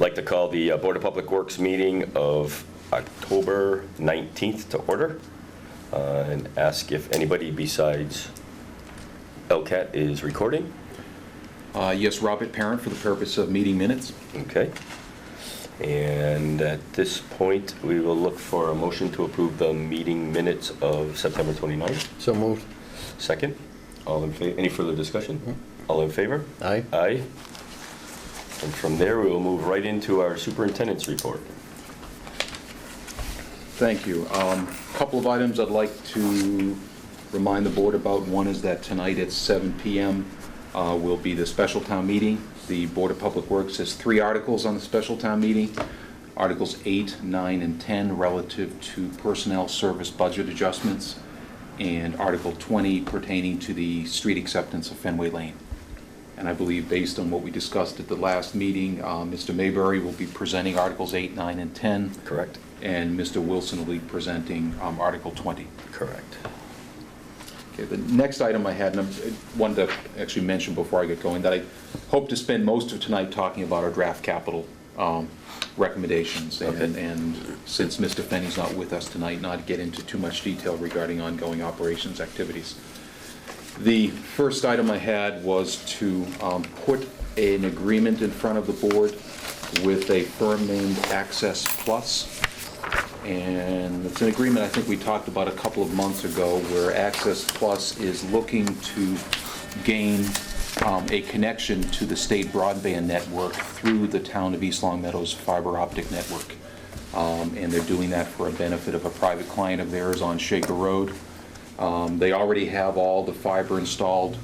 like to call the Board of Public Works meeting of October 19th to order and ask if anybody besides LCAT is recording. Yes, Robert Parent for the purpose of meeting minutes. Okay. And at this point, we will look for a motion to approve the meeting minutes of September 29th. So moved. Second. All in favor? Any further discussion? All in favor? Aye. Aye. And from there, we will move right into our superintendent's report. Thank you. A couple of items I'd like to remind the board about. One is that tonight at 7 p.m. Will be the special town meeting. The Board of Public Works has 3 articles on the special town meeting. Articles 8, 9, and 10 relative to personnel service budget adjustments, and Article 20 pertaining to the street acceptance of Fenway Lane. And I believe, based on what we discussed at the last meeting, Mr. Mayberry will be presenting Articles 8, 9, and 10. Correct. And Mr. Wilson will be presenting Article 20. Correct. Okay, the next item I had, and I wanted to actually mention before I get going, that I hope to spend most of tonight talking about our draft capital recommendations. And since Mr. Fenney's not with us tonight, not get into too much detail regarding ongoing operations activities. The first item I had was to put an agreement in front of the board with a firm named Access Plus. And it's an agreement I think we talked about a couple of months ago, where Access Plus is looking to gain a connection to the state broadband network through the town of East Longmeadow's fiber optic network. And they're doing that for a benefit of a private client of theirs on Shaker Road. They already have all the fiber installed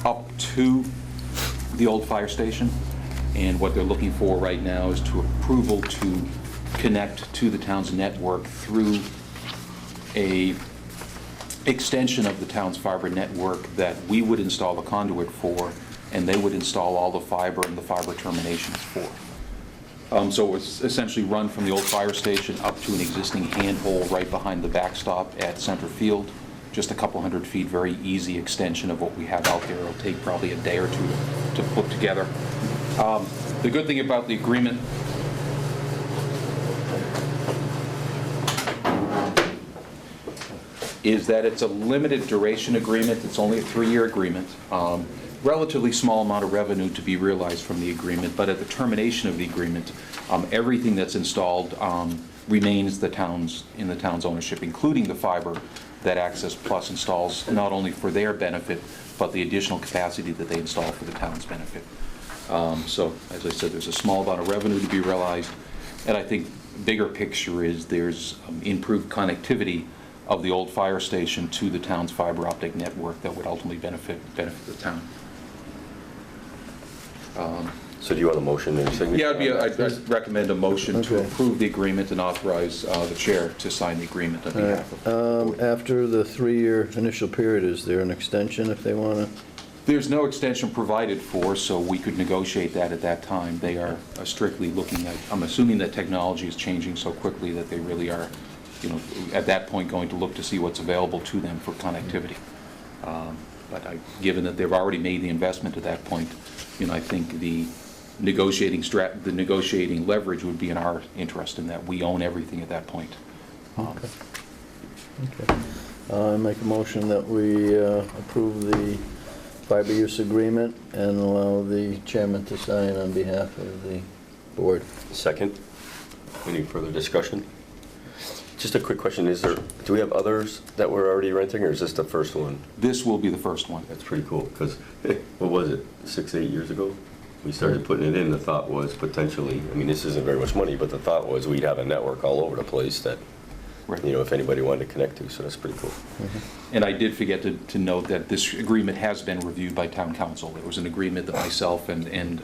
up to the old fire station, and what they're looking for right now is to approval to connect to the town's network through a extension of the town's fiber network that we would install the conduit for, and they would install all the fiber and the fiber terminations for. So it's essentially run from the old fire station up to an existing handhole right behind the backstop at Center Field. Just a couple hundred feet, very easy extension of what we have out there. It'll take probably a day or two to put together. The good thing about the agreement is that it's a limited duration agreement. It's only a 3-year agreement. Relatively small amount of revenue to be realized from the agreement, but at the termination of the agreement, everything that's installed remains in the town's ownership, including the fiber that Access Plus installs, not only for their benefit, but the additional capacity that they install for the town's benefit. So, as I said, there's a small amount of revenue to be realized, and I think the bigger picture is there's improved connectivity of the old fire station to the town's fiber optic network that would ultimately benefit the town. So do you want a motion and signature? Yeah, I'd recommend a motion to Okay. approve the agreement and authorize the chair to sign the agreement on behalf of the board. After the 3-year initial period, is there an extension if they want to? There's no extension provided for, so we could negotiate that at that time. They are strictly looking at, I'm assuming that technology is changing so quickly that they really are, at that point going to look to see what's available to them for connectivity. But given that they've already made the investment at that point, I think the negotiating leverage would be in our interest in that we own everything at that point. Okay. I make a motion that we approve the fiber use agreement and allow the chairman to sign on behalf of the board. Second. Any further discussion? Just a quick question, do we have others that we're already renting, or is this the first one? This will be the first one. That's pretty cool, because, what was it, 6, 8 years ago? We started putting it in, the thought was potentially, this isn't very much money, but the thought was we'd have a network all over the place that, Right. if anybody wanted to connect to, so that's pretty cool. And I did forget to note that this agreement has been reviewed by town council. It was an agreement that myself and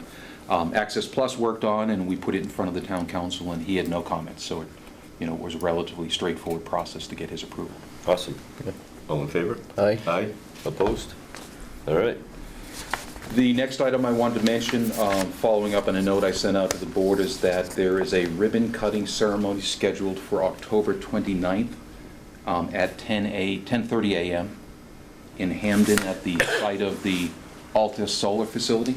Access Plus worked on, and we put it in front of the town council, and he had no comments. So it was a relatively straightforward process to get his approval. Awesome. All in favor? Aye. Aye. Opposed? All right. The next item I wanted to mention, following up on a note I sent out to the board, is that there is a ribbon cutting ceremony scheduled for October 29th at 10:30 a.m. in Hamden at the site of the Altus Solar facility.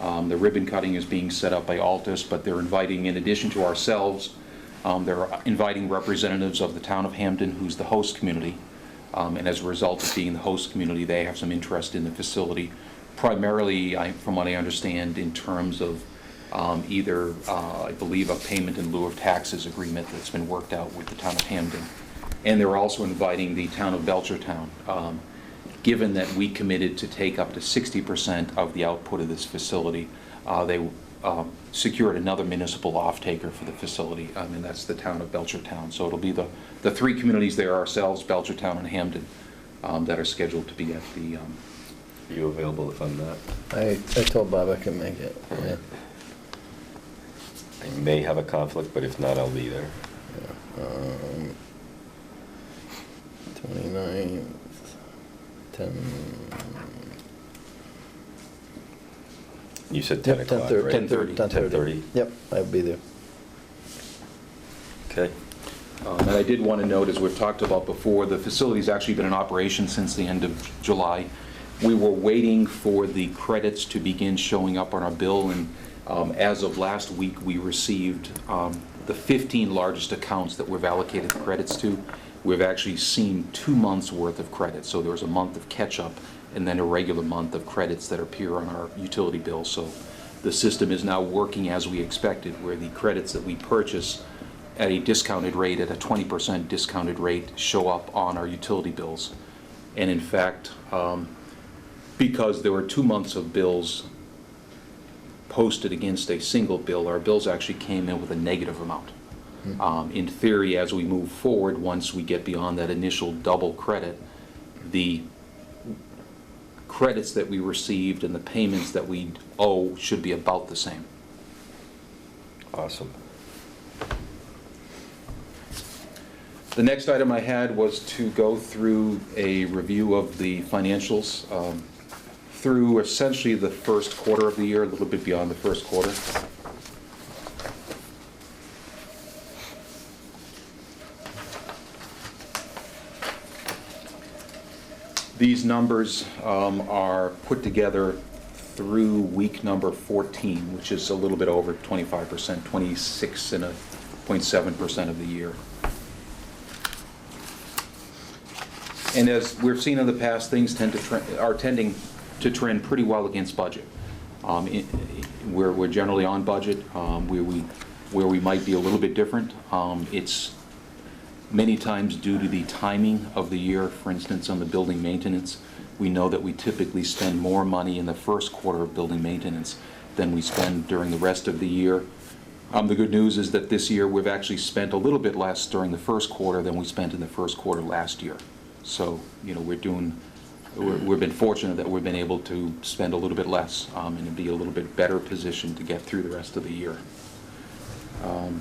The ribbon cutting is being set up by Altus, but they're inviting, in addition to ourselves, they're inviting representatives of the town of Hamden, who's the host community. And as a result of being the host community, they have some interest in the facility, primarily, from what I understand, in terms of either, I believe, a payment in lieu of taxes agreement that's been worked out with the town of Hamden. And they're also inviting the town of Belchertown. Given that we committed to take up to 60% of the output of this facility, they secured another municipal off-taker for the facility, and that's the town of Belchertown. So it'll be the three communities there, ourselves, Belchertown, and Hamden, that are scheduled to be at the... Are you available if I'm not? I told Bob I can make it, yeah. I may have a conflict, but if not, I'll be there. 29th, 10... You said 10 Yep, o'clock, 10:30, right? 10:30. 10:30. Yep, I'll be there. Okay. And I did want to note, as we've talked about before, the facility's actually been in operation since the end of July. We were waiting for the credits to begin showing up on our bill, and as of last week, we received the 15 largest accounts that we've allocated credits to. We've actually seen 2 months' worth of credits, so there was a month of catch-up and then a regular month of credits that appear on our utility bill. So the system is now working as we expected, where the credits that we purchase at a discounted rate, at a 20% discounted rate, show up on our utility bills. And in fact, because there were 2 months of bills posted against a single bill, our bills actually came in with a negative amount. In theory, as we move forward, once we get beyond that initial double credit, the credits that we received and the payments that we owe should be about the same. Awesome. The next item I had was to go through a review of the financials through essentially the first quarter of the year, a little bit beyond the first quarter. These numbers are put together through week number 14, which is a little bit over 25%, 26.7% of the year. And as we've seen in the past, things are tending to trend pretty well against budget. We're generally on budget. Where we might be a little bit different, it's many times due to the timing of the year. For instance, on the building maintenance, we know that we typically spend more money in the first quarter of building maintenance than we spend during the rest of the year. The good news is that this year we've actually spent a little bit less during the first quarter than we spent in the first quarter last year. So, you know, we've been fortunate that we've been able to spend a little bit less and be a little bit better positioned to get through the rest of the year. A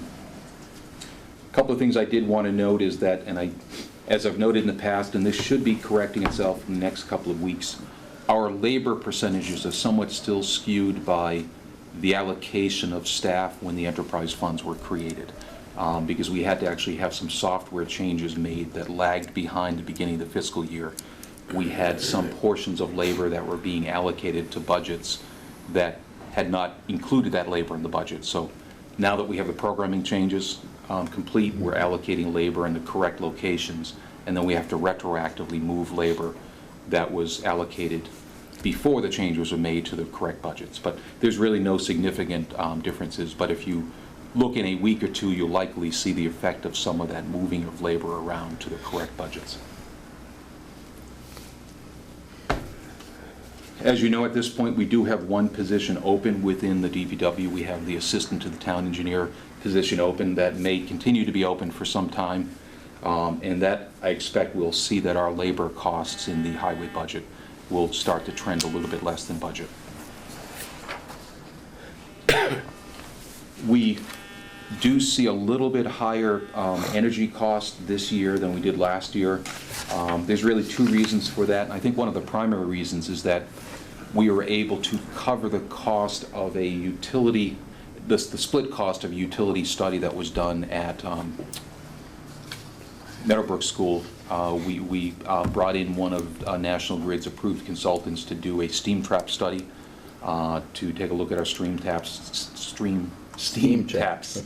couple of things I did want to note is that, and as I've noted in the past, and this should be correcting itself in the next couple of weeks, our labor percentages are somewhat still skewed by the allocation of staff when the enterprise funds were created, because we had to actually have some software changes made that lagged behind the beginning of the fiscal year. We had some portions of labor that were being allocated to budgets that had not included that labor in the budget. So now that we have the programming changes complete, we're allocating labor in the correct locations, and then we have to retroactively move labor that was allocated before the changes were made to the correct budgets. But there's really no significant differences, but if you look in a week or two, you'll likely see the effect of some of that moving of labor around to the correct budgets. As you know, at this point, we do have one position open within the DPW. We have the assistant to the town engineer position open that may continue to be open for some time. And that, I expect, we'll see that our labor costs in the highway budget will start to trend a little bit less than budget. We do see a little bit higher energy cost this year than we did last year. There's really two reasons for that. I think one of the primary reasons is that we were able to cover the cost of a utility, the split cost of a utility study that was done at Meadowbrook School. We brought in one of National Grid's approved consultants to do a steam trap study to take a look at our steam Steam taps.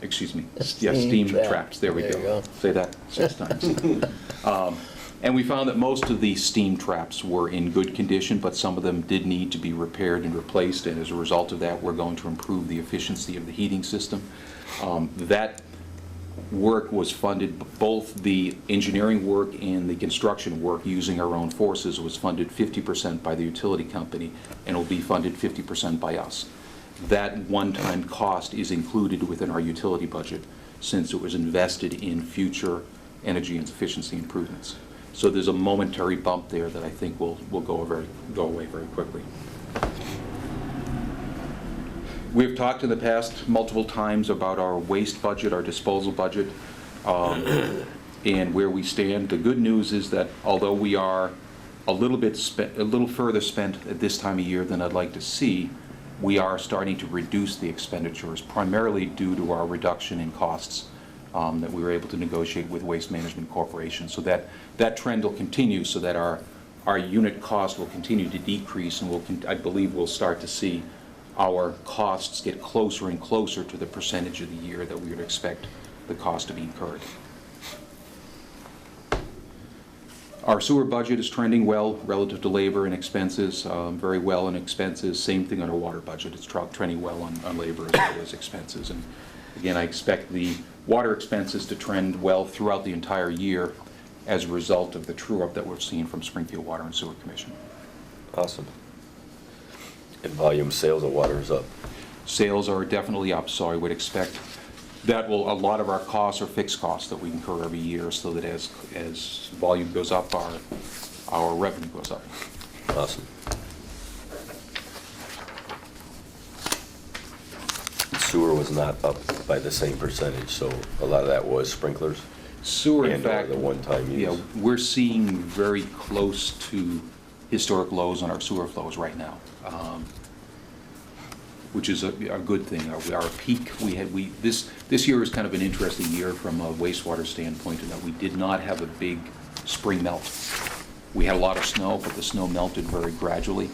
Excuse me. Yes, Steam steam trap. traps. There we There you go. go. Say that 6 times. And we found that most of these steam traps were in good condition, but some of them did need to be repaired and replaced, and as a result of that, we're going to improve the efficiency of the heating system. That work was funded, both the engineering work and the construction work using our own forces was funded 50% by the utility company, and will be funded 50% by us. That one-time cost is included within our utility budget, since it was invested in future energy and efficiency improvements. So there's a momentary bump there that I think will go away very quickly. We've talked in the past multiple times about our waste budget, our disposal budget, and where we stand. The good news is that although we are a little further spent at this time of year than I'd like to see, we are starting to reduce the expenditures, primarily due to our reduction in costs that we were able to negotiate with Waste Management Corporation. So that trend will continue, so that our unit cost will continue to decrease, and I believe we'll start to see our costs get closer and closer to the percentage of the year that we would expect the cost to be incurred. Our sewer budget is trending well relative to labor and expenses, very well in expenses. Same thing on our water budget. It's trending well on labor as well as expenses. And again, I expect the water expenses to trend well throughout the entire year as a result of the true-up that we're seeing from Springfield Water and Sewer Commission. Awesome. And volume sales of water is up. Sales are definitely up, so I would expect that a lot of our costs are fixed costs that we incur every year, so that as volume goes up, our revenue goes up. Awesome. Sewer was not up by the same percentage, so a lot of that was sprinklers Sewer, in and fact, the one-time use. yeah, we're seeing very close to historic lows on our sewer flows right now, which is a good thing. Our peak, this year is kind of an interesting year from a wastewater standpoint, in that we did not have a big spring melt. We had a lot of snow, but the snow melted very gradually,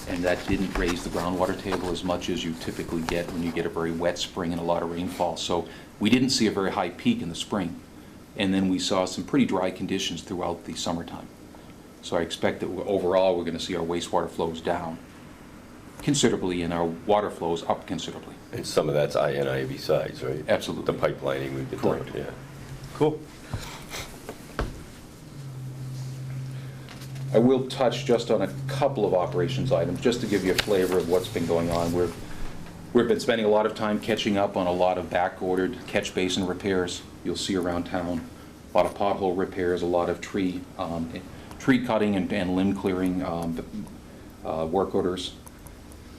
and that didn't raise the groundwater table as much as you typically get when you get a very wet spring and a lot of rainfall. So we didn't see a very high peak in the spring, and then we saw some pretty dry conditions throughout the summertime. So I expect that overall we're going to see our wastewater flows down considerably and our water flows up considerably. And some of that's I&I besides, right? Absolutely. The pipelining we've been doing, Correct. yeah. Cool. I will touch just on a couple of operations items, just to give you a flavor of what's been going on. We've been spending a lot of time catching up on a lot of back-ordered catch basin repairs you'll see around town, a lot of pothole repairs, a lot of tree cutting and limb clearing work orders.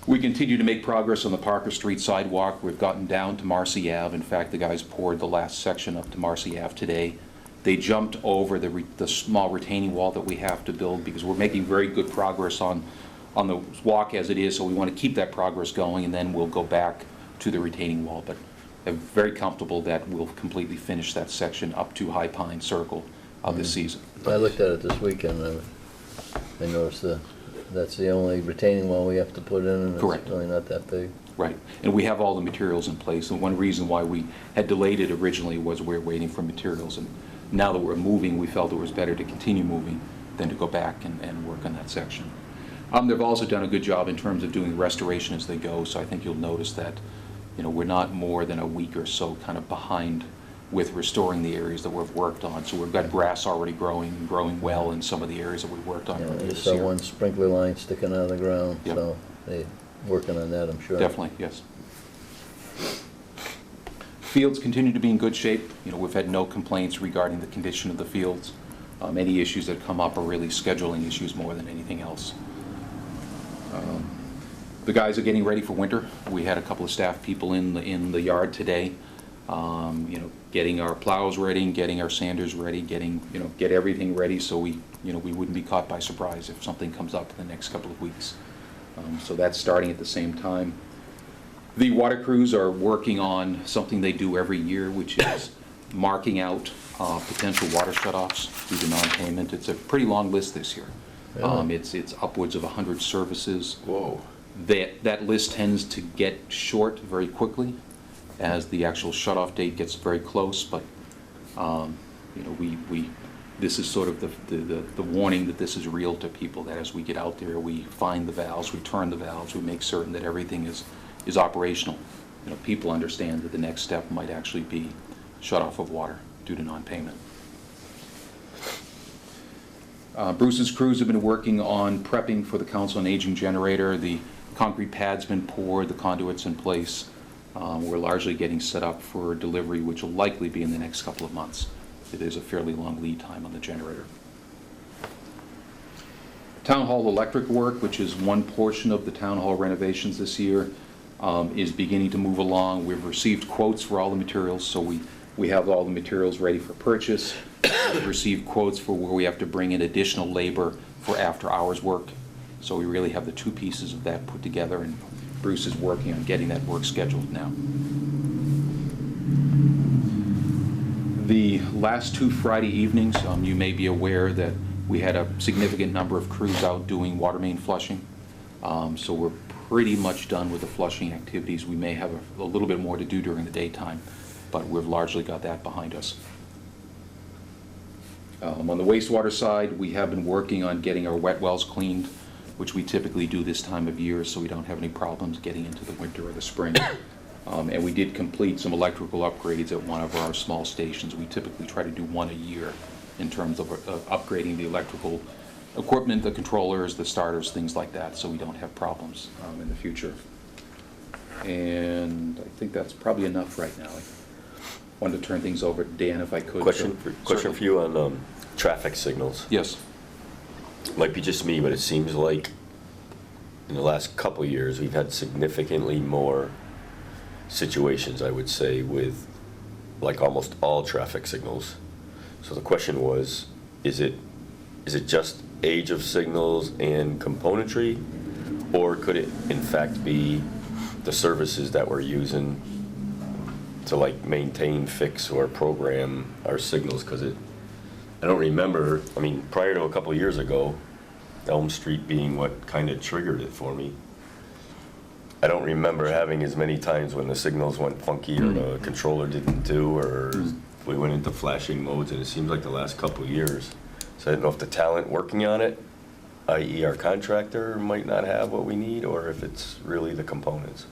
We continue to make progress on the Parker Street sidewalk. We've gotten down to Marcy Ave. In fact, the guys poured the last section up to Marcy Ave today. They jumped over the small retaining wall that we have to build, because we're making very good progress on the walk as it is, so we want to keep that progress going, and then we'll go back to the retaining wall. But I'm very comfortable that we'll completely finish that section up to High Pine Circle this season. I looked at it this weekend, I noticed that's the only retaining wall we have to put in, and Correct. it's really not that big. Right, and we have all the materials in place, and one reason why we had delayed it originally was we were waiting for materials, and now that we're moving, we felt it was better to continue moving than to go back and work on that section. They've also done a good job in terms of doing restoration as they go, so I think you'll notice that, we're not more than a week or so kind of behind with restoring the areas that we've worked on. So we've got grass already growing well in some of the areas that we worked on Yeah, I earlier just this saw year. one sprinkler line sticking out of the ground, Yep. so they working on that, I'm sure. Definitely, yes. Fields continue to be in good shape. We've had no complaints regarding the condition of the fields. Any issues that come up are really scheduling issues more than anything else. The guys are getting ready for winter. We had a couple of staff people in the yard today, getting our plows ready, getting our sanders ready, get everything ready, so we wouldn't be caught by surprise if something comes up in the next couple of weeks. So that's starting at the same time. The water crews are working on something they do every year, which is marking out potential water shutoffs due to non-payment. It's a pretty long list this year. Really? It's upwards of 100 services Whoa. That list tends to get short very quickly as the actual shut-off date gets very close, but, you know, this is sort of the warning that this is real to people, that as we get out there, we find the valves, we turn the valves, we make certain that everything is operational. You know, people understand that the next step might actually be shut-off of water due to non-payment. Bruce's crews have been working on prepping for the Council on Aging generator. The concrete pad's been poured, the conduit's in place. We're largely getting set up for delivery, which will likely be in the next couple of months. It is a fairly long lead time on the generator. Town Hall electric work, which is one portion of the Town Hall renovations this year, is beginning to move along. We've received quotes for all the materials, so we have all the materials ready for purchase. We've received quotes for where we have to bring in additional labor for after-hours work. So we really have the two pieces of that put together, and Bruce is working on getting that work scheduled now. The last two Friday evenings, you may be aware that we had a significant number of crews out doing water main flushing. So we're pretty much done with the flushing activities. We may have a little bit more to do during the daytime, but we've largely got that behind us. On the wastewater side, we have been working on getting our wet wells cleaned, which we typically do this time of year, so we don't have any problems getting into the winter or the spring. And we did complete some electrical upgrades at one of our small stations. We typically try to do one a year in terms of upgrading the electrical equipment, the controllers, the starters, things like that, so we don't have problems in the future. And I think that's probably enough right now. I wanted to turn things over to Dan if I could. Question for you on traffic signals. Yes. Might be just me, but it seems like in the last couple of years, we've had significantly more situations, I would say, with like almost all traffic signals. So the question was, is it just age of signals and componentry, or could it in fact be the services that we're using to like maintain, fix, or program our signals? Because I don't remember, I mean, prior to a couple of years ago, Elm Street being what kind of triggered it for me, I don't remember having as many times when the signals went funky or the controller didn't do, or we went into flashing modes, and it seems like the last couple of years. So I don't know if the talent working on it, i.e. our contractor, might not have what we need, or if it's really the components.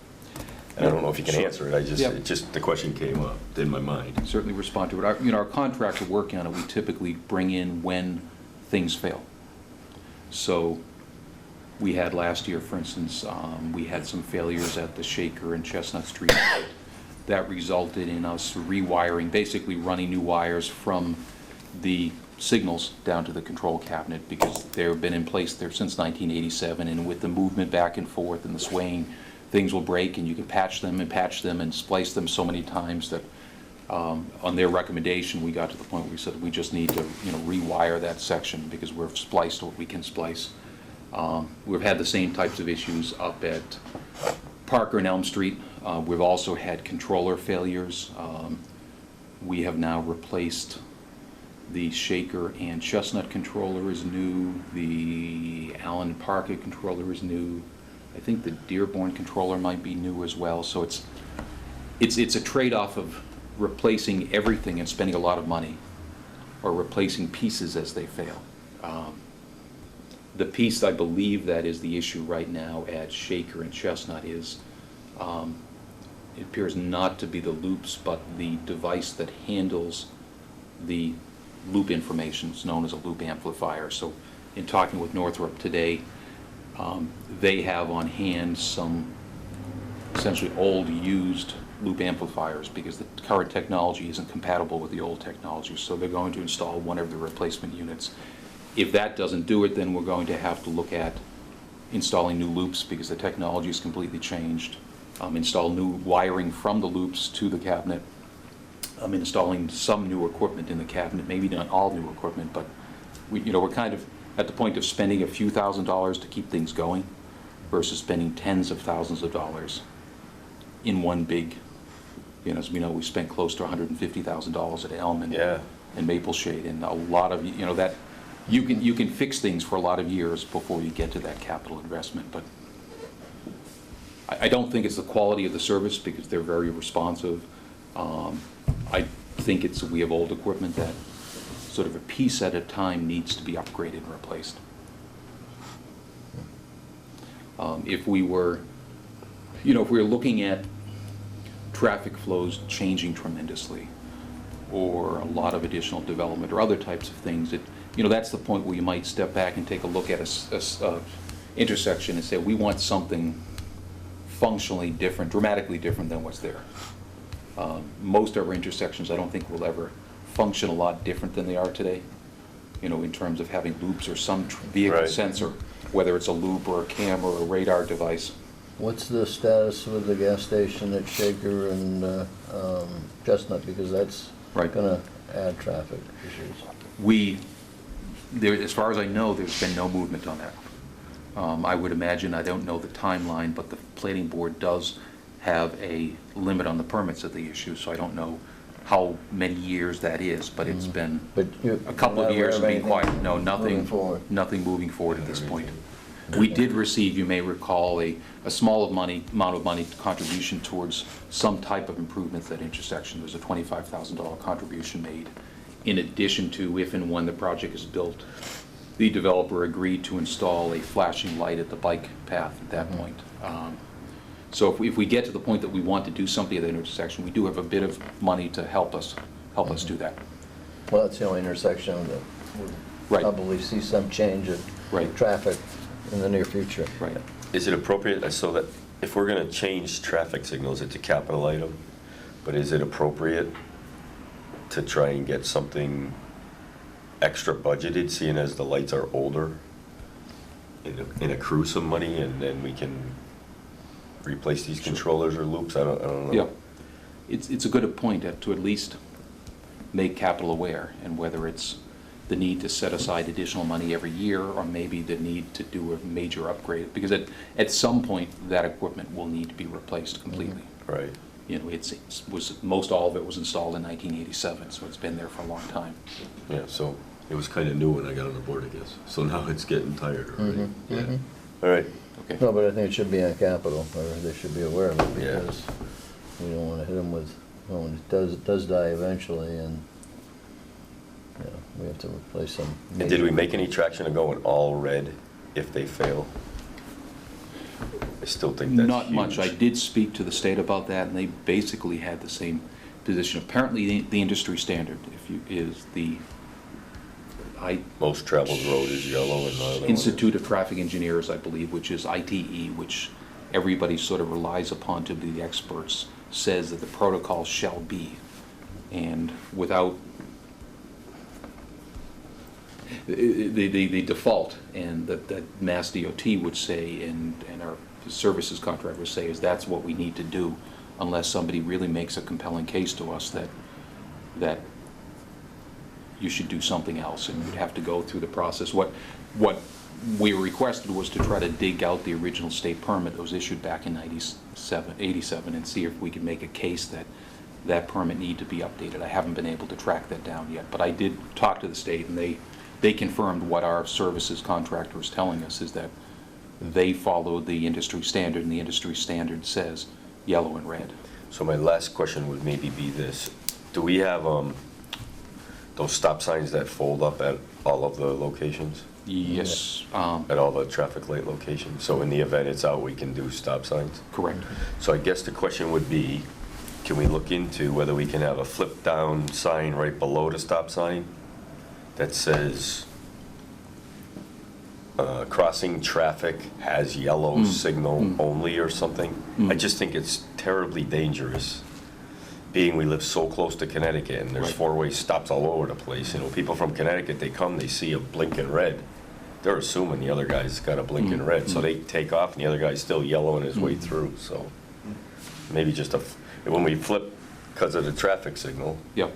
And I don't know if you can answer it, it just, the question came up in my mind. Certainly respond to it. Our contractor working on it, we typically bring in when things fail. So we had last year, for instance, we had some failures at the Shaker and Chestnut Street. That resulted in us rewiring, basically running new wires from the signals down to the control cabinet, because they've been in place there since 1987, and with the movement back and forth and the swaying, things will break, and you can patch them and splice them so many times that on their recommendation, we got to the point where we said we just need to rewire that section because we've spliced what we can splice. We've had the same types of issues up at Parker and Elm Street. We've also had controller failures. We have now replaced the Shaker and Chestnut controller is new. The Allen Parker controller is new. I think the Dearborn controller might be new as well. So it's a trade-off of replacing everything and spending a lot of money, or replacing pieces as they fail. The piece I believe that is the issue right now at Shaker and Chestnut is it appears not to be the loops, but the device that handles the loop information is known as a loop amplifier. So in talking with Northrop today, they have on hand some essentially old used loop amplifiers because the current technology isn't compatible with the old technology. So they're going to install one of the replacement units. If that doesn't do it, then we're going to have to look at installing new loops because the technology is completely changed. Install new wiring from the loops to the cabinet. Installing some new equipment in the cabinet, maybe not all new equipment, but we're kind of at the point of spending a few $1,000s to keep things going versus spending tens of thousands of dollars in one big, as we know, we spent close to $150,000 at Elm and Maple Shade, and a lot of, that you can fix things for a lot of years before you get to that capital investment, but I don't think it's the quality of the service, because they're very responsive. I think we have old equipment that sort of a piece at a time needs to be upgraded and replaced. If we were looking at traffic flows changing tremendously, or a lot of additional development, or other types of things, that's the point where you might step back and take a look at a intersection and say, we want something functionally different, dramatically different than what's there. Most of our intersections, I don't think, will ever function a lot different than they are today, in terms of having loops or some vehicle Right. sensor, whether it's a loop or a camera or a radar device. What's the status with the gas station at Shaker and Chestnut, because that's Right. gonna add traffic issues? As far as I know, there's been no movement on that. I would imagine, I don't know the timeline, but the planning board does have a limit on the permits that they issue, so I don't know how many years that is, but it's been But a couple of years of being quiet. No, moving nothing, forward. nothing moving forward at this point. We did receive, you may recall, a small amount of money contribution towards some type of improvements at intersection. There's a $25,000 contribution made, in addition to, if and when the project is built, the developer agreed to install a flashing light at the bike path at that point. So if we get to the point that we want to do something at that intersection, we do have a bit of money to help us do that. Well, that's the only intersection that we'll Right. probably see some change of Right. traffic in the near future. Right. Is it appropriate, so that if we're gonna change traffic signals, it's a capital item, but is it appropriate to try and get something extra budgeted, seeing as the lights are older, and accrue some money, and then we can replace these controllers or loops? I don't know. Yeah. It's a good point to at least make capital aware, and whether it's the need to set aside additional money every year, or maybe the need to do a major upgrade, because at some point, that equipment will need to be replaced completely. Right. Most all of it was installed in 1987, so it's been there for a long time. Yeah, so it was kind of new when I got on the board, I guess. So now it's getting tired already. Yeah. All right. Okay. No, but I think it should be on capital, or they should be aware of it, Yeah. because we don't wanna hit them with, well, it does die eventually, and, we have to replace some. And did we make any traction of going all red if they fail? I still think that's Not much. I huge. did speak to the state about that, and they basically had the same position. Apparently, the industry standard is the Most traveled road is yellow, and the other one is- Institute of Traffic Engineers, I believe, which is ITE, which everybody sort of relies upon to be the experts, says that the protocol shall be. And without the default, and that Mass DOT would say, and our services contract would say, is that's what we need to do, unless somebody really makes a compelling case to us that you should do something else, and you'd have to go through the process. What we requested was to try to dig out the original state permit that was issued back in 87, and see if we could make a case that permit need to be updated. I haven't been able to track that down yet, but I did talk to the state, and they confirmed what our services contractor was telling us, is that they followed the industry standard, and the industry standard says yellow and red. So my last question would maybe be this: do we have those stop signs that fold up at all of the locations, Yes, at all the traffic light locations? So in the event it's out, we can do stop signs? correct. So I guess the question would be, can we look into whether we can have a flip-down sign right below the stop sign that says, crossing traffic has yellow signal only, or something? I just think it's terribly dangerous, being we live so close to Connecticut, and there's Right. four-way stops all over the place. People from Connecticut, they come, they see a blinking red, they're assuming the other guy's got a blinking red, so they take off, and the other guy's still yellowing his way through, so maybe just when we flip, because of the traffic signal, Yep.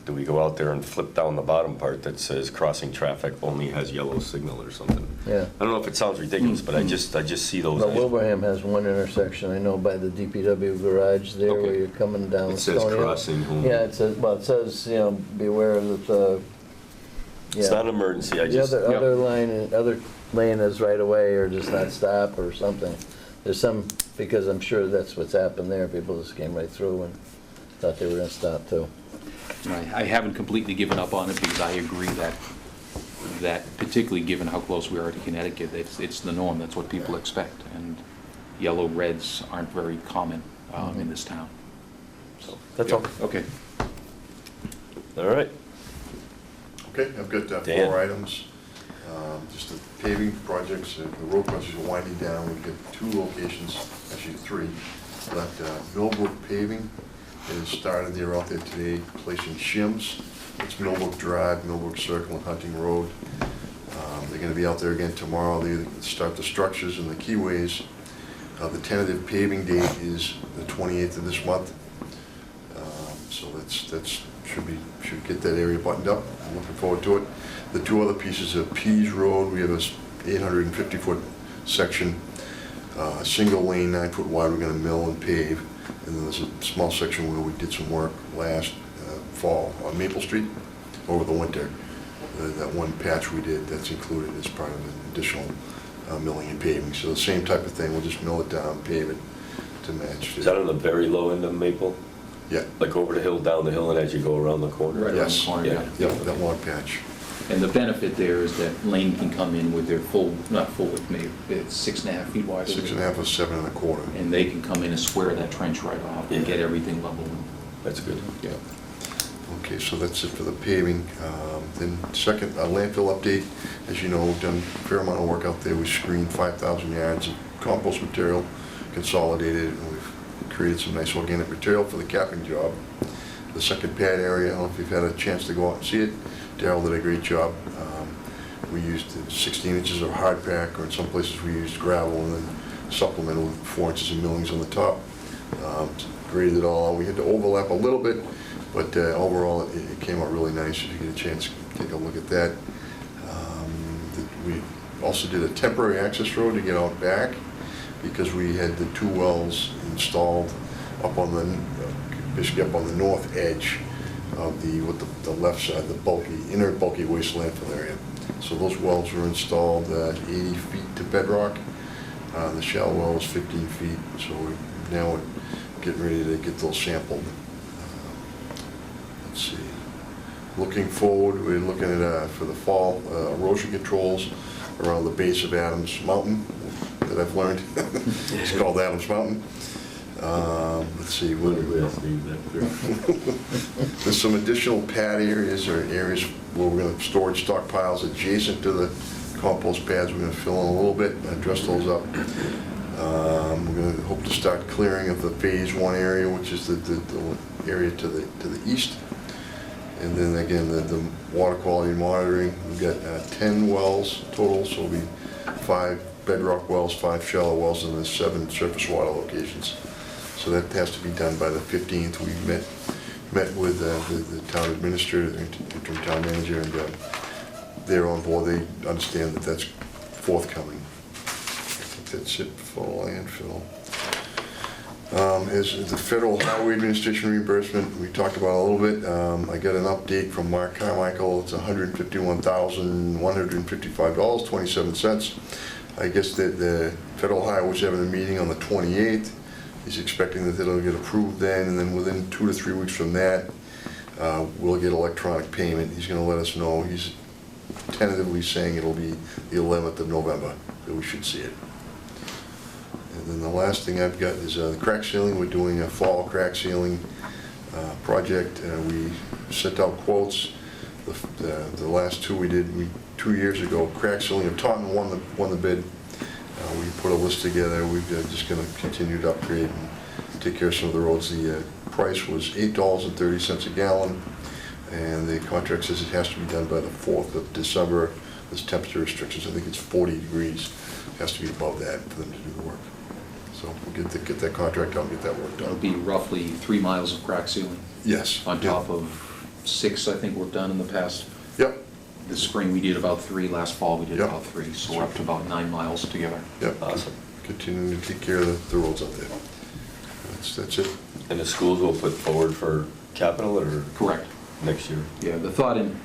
do we go out there and flip down the bottom part that says crossing traffic only has yellow signal or something? Yeah. I don't know if it sounds ridiculous, but I just see those. But Wilbraham has one intersection, I know, by the DPW garage there, where Okay. you're coming down It says Stony Hill. crossing only. Yeah, it says, beware that the, It's not an emergency, I the just, other lane is right away, or just not stop or something. There's some, because I'm sure that's what's happened there, people just came right through and thought they were gonna stop too. And I haven't completely given up on it because I agree that particularly given how close we are to Connecticut, it's the norm, that's what people expect. And yellow reds aren't very common in this town. So, that's all. Okay. All right. Okay, I've got Dan. 4 items. Just the paving projects, the road projects are winding down. We've got 2 locations, actually 3. But Millbrook Paving has started, they're out there today placing shims. It's Millbrook Drive, Millbrook Circle, and Hunting Road. They're gonna be out there again tomorrow. They start the structures and the keyways. The tentative paving date is the 28th of this month. So should get that area buttoned up. I'm looking forward to it. The 2 other pieces of Pease Road, we have a 850-foot section, single lane, 9-foot wide, we're gonna mill and pave. And then there's a small section where we did some work last fall on Maple Street over the winter. That one patch we did, that's included as part of an additional milling and paving. So the same type of thing, we'll just mill it down, pave it to match. Is that on the very low end of Maple? Yeah, Like over the hill, down the hill, and as you go around the corner? Right around the Yes. corner, Yeah. yeah. yeah, that long patch. And the benefit there is that Lane can come in with their not full width, maybe it's 6.5 feet wide. isn't it? 6.5 or 7 1/4. And they can come in and square that trench right off and Yeah. get everything level. That's good. Yeah. Okay, so that's it for the paving. Then second, a landfill update. As you know, we've done a fair amount of work out there. We screened 5,000 yards of compost material, consolidated, and we've created some nice organic material for the capping job. The second pad area, I don't know if you've had a chance to go out and see it. Daryl did a great job. We used 16 inches of hard pack, or in some places we used gravel, and then supplemented with 4 inches of millings on the top. Graded it all out. We had to overlap a little bit, but overall it came out really nice. If you get a chance, take a look at that. We also did a temporary access road to get out back, because we had the 2 wells installed up on the, basically up on the north edge of the left side, the inner bulky waste landfill area. So those wells were installed at 80 feet to bedrock. The shallow well is 15 feet, so now we're getting ready to get those sampled. Let's see. Looking forward, we're looking at, for the fall, erosion controls around the base of Adams Mountain that I've learned. It's called Adams Mountain. Let's see. There's some additional pad areas, or areas where we're going to store stockpiles adjacent to the compost pads. We're going to fill in a little bit and dress those up. We're going to hope to start clearing of the phase 1 area, which is the area to the east. And then again, the water quality monitoring. We've got 10 wells total, so it'll be 5 bedrock wells, 5 shallow wells, and then 7 surface water locations. So that has to be done by the 15th. We met with the town administrator, the interim town manager, and they're on board. They understand that that's forthcoming. I think that's it for landfill. As the Federal Highway Administration reimbursement, we talked about a little bit. I got an update from Mark Carmichael. It's $151,155.27. I guess that the Federal Highway was having a meeting on the 28th. He's expecting that it'll get approved then, and then within 2 to 3 weeks from that, we'll get electronic payment. He's going to let us know. He's tentatively saying it'll be the 11th of November that we should see it. And then the last thing I've got is the crack sealing. We're doing a fall crack sealing project. We sent out quotes. The last 2 we did 2 years ago. Crack sealing of Taunton won the bid. We put a list together. We're just going to continue to upgrade and take care of some of the roads. The price was $8.30 a gallon, and the contract says it has to be done by the 4th of December. There's temperature restrictions. I think it's 40 degrees. It has to be above that for them to do the work. So we'll get that contract out and get that work It'll done. be roughly 3 miles of crack sealing Yes. on Yeah. top of 6 I think we've done in the past. Yep. This spring we did about 3, last fall we did Yep. about 3, so we're up to about 9 miles together. Yep. Awesome. Continuing to take care of the roads out there. That's it. And the schools will put forward for capital, or Correct. next year? Yeah, the thought, and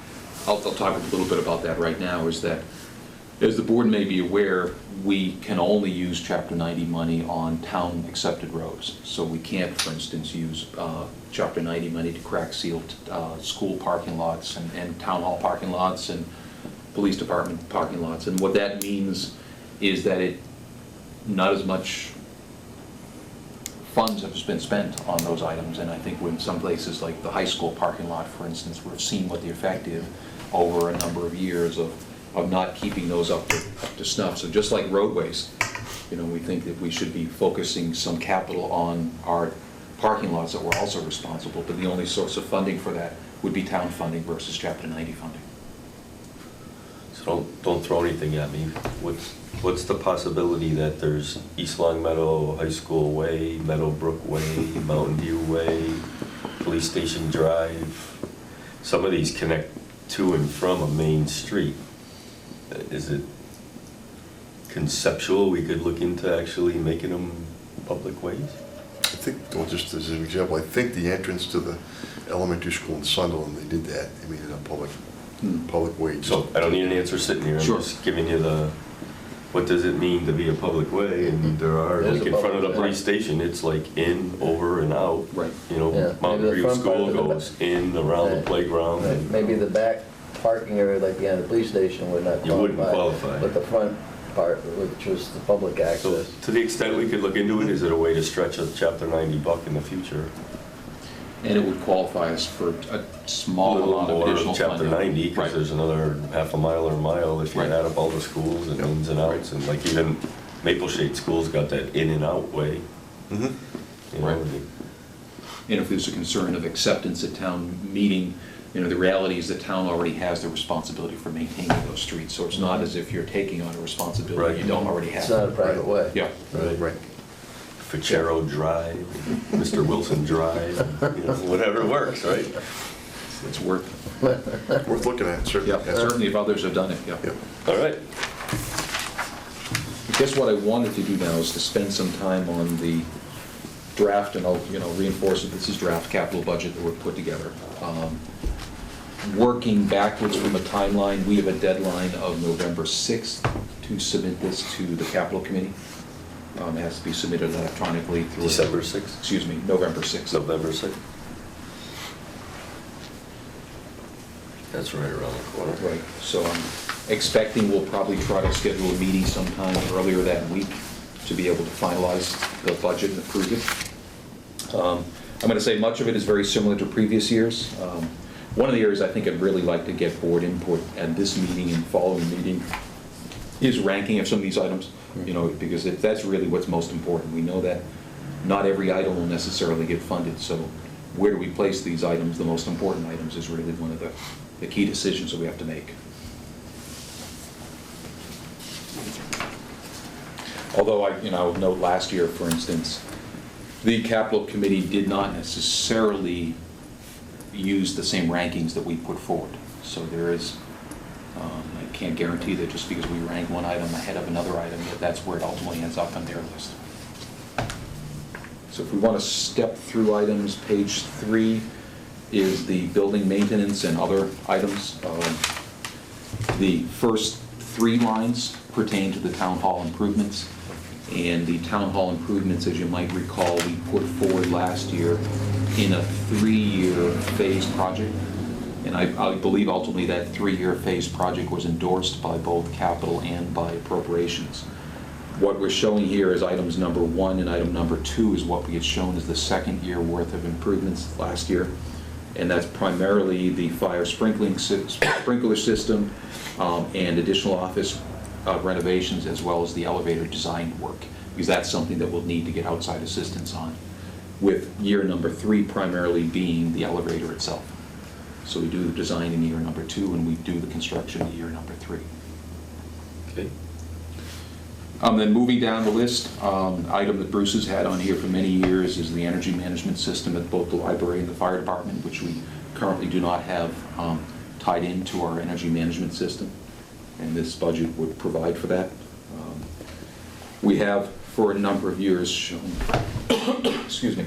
I'll talk a little bit about that right now, is that As the board may be aware, we can only use Chapter 90 money on town-accepted roads. So we can't, for instance, use Chapter 90 money to crack seal school parking lots and town hall parking lots and police department parking lots. And what that means is that not as much funds have been spent on those items. And I think in some places, like the high school parking lot, for instance, we've seen what the effect is over a number of years of not keeping those up to snuff. So just like roadways, we think that we should be focusing some capital on our parking lots that we're also responsible, but the only source of funding for that would be town funding versus Chapter 90 funding. So don't throw anything at me. What's the possibility that there's East Long Meadow High School Way, Meadowbrook Way, Mountain View Way, Police Station Drive? Some of these connect to and from a main street. Is it conceptual we could look into actually making them public ways? I think, well, just as an example, I think the entrance to the elementary school in Sunderland, they did that. They made it a public way. So I don't need an answer sitting here. Sure. I'm just giving you what does it mean to be a public way? And there are, It is like a in front of the public way. police station, it's like in, over, and out. Right. Yeah, Mountain maybe the View front part School of the goes in, around the Right. playground. Right, and- maybe the back parking area, like behind the police station, would not qualify. You wouldn't qualify. But the front part, which was the public So access. to the extent we could look into it, is it a way to stretch a Chapter 90 buck in the future? And it would qualify us for a small A little amount of more additional Chapter funding. 90, because Right. there's another half a mile or a mile if you Right. add up all the schools and Yep. ins and outs. And like even Maple Shade School's got that in and out way. Mhm. Right. And if there's a concern of acceptance at town meeting, the reality is the town already has the responsibility for maintaining those streets. So it's not as if you're taking on a responsibility you don't already have. It's not a private way. Yeah. Right. Ficero Drive, Mr. Wilson Drive, whatever works, right? It's worth, Worth looking at, certainly. yeah, certainly if others have done it, yeah. Yep. All right. I guess what I wanted to do now is to spend some time on the draft, and I'll, reinforce that this is draft capital budget that we've put together. Working backwards from a timeline, we have a deadline of November 6th to submit this to the capital committee. It has to be submitted electronically through. December 6th? Excuse me, November 6th. November 6th? That's right around the corner. Right, so I'm expecting we'll probably try to schedule a meeting sometime earlier that week to be able to finalize the budget and approve it. I'm going to say much of it is very similar to previous years. One of the areas I think I'd really like to get board input at this meeting and following meeting is ranking of some of these items, because that's really what's most important. We know that not every item will necessarily get funded, so where do we place these items, the most important items, is really one of the key decisions that we have to make. Although I'll note last year, for instance, the capital committee did not necessarily use the same rankings that we put forward. So there is, I can't guarantee that just because we rank one item ahead of another item, that that's where it ultimately ends up on their list. So if we want to step through items, page 3 is the building maintenance and other items. The first 3 lines pertain to the town hall improvements. And the town hall improvements, as you might recall, we put forward last year in a 3-year phase project. And I believe ultimately that 3-year phase project was endorsed by both capital and by appropriations. What we're showing here is items number 1 and item number 2 is what we had shown as the 2nd year worth of improvements last year. And that's primarily the fire sprinkler system and additional office renovations, as well as the elevator design work, because that's something that we'll need to get outside assistance on, with year number 3 primarily being the elevator itself. So we do the design in year number 2, and we do the construction in year number 3. Okay. Then moving down the list, item that Bruce has had on here for many years is the energy management system at both the library and the fire department, which we currently do not have tied into our energy management system, and this budget would provide for that. We have, for a number of years, shown, excuse me,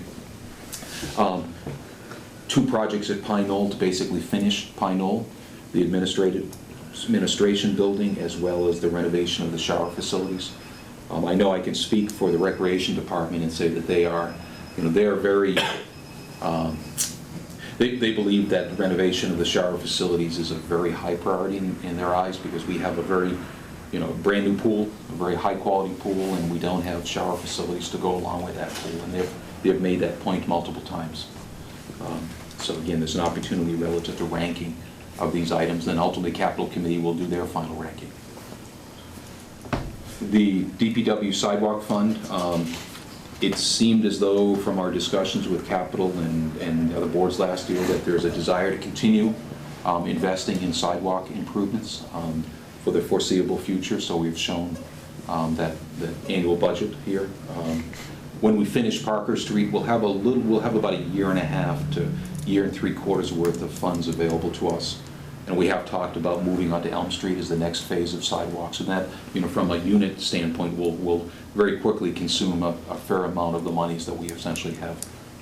2 projects at Pine Knoll to basically finish Pine Knoll, the administrative administration building as well as the renovation of the shower facilities. I know I can speak for the recreation department and say that they are, they are very, they believe that the renovation of the shower facilities is a very high priority in their eyes, because we have a very, brand new pool, a very high quality pool, and we don't have shower facilities to go along with that pool, and they've made that point multiple times. So again, there's an opportunity relative to ranking of these items, then ultimately Capital Committee will do their final ranking. The DPW Sidewalk Fund, it seemed as though from our discussions with Capital and other boards last year that there's a desire to continue investing in sidewalk improvements for the foreseeable future, so we've shown that the annual budget here. When we finish Parker Street, we'll have about a year and a half to year and 3/4 worth of funds available to us. And we have talked about moving on to Elm Street as the next phase of sidewalks. And that, from a unit standpoint, will very quickly consume a fair amount of the monies that we essentially have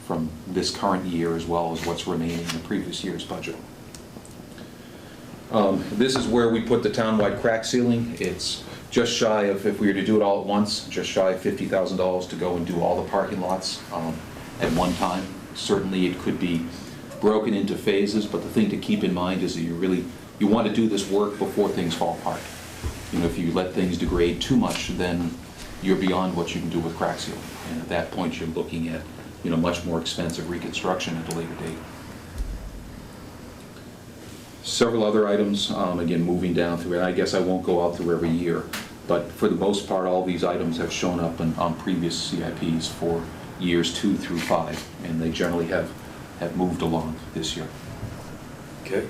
from this current year, as well as what's remaining in the previous year's budget. This is where we put the townwide crack ceiling. It's just shy of, if we were to do it all at once, just shy of $50,000 to go and do all the parking lots at one time. Certainly it could be broken into phases, but the thing to keep in mind is that you want to do this work before things fall apart. If you let things degrade too much, then you're beyond what you can do with crack sealing. And at that point, you're looking at, much more expensive reconstruction at a later date. Several other items, again, moving down through it. I guess I won't go out through every year, but for the most part, all these items have shown up on previous CIPs for years 2 through 5, and they generally have moved along this year. Okay.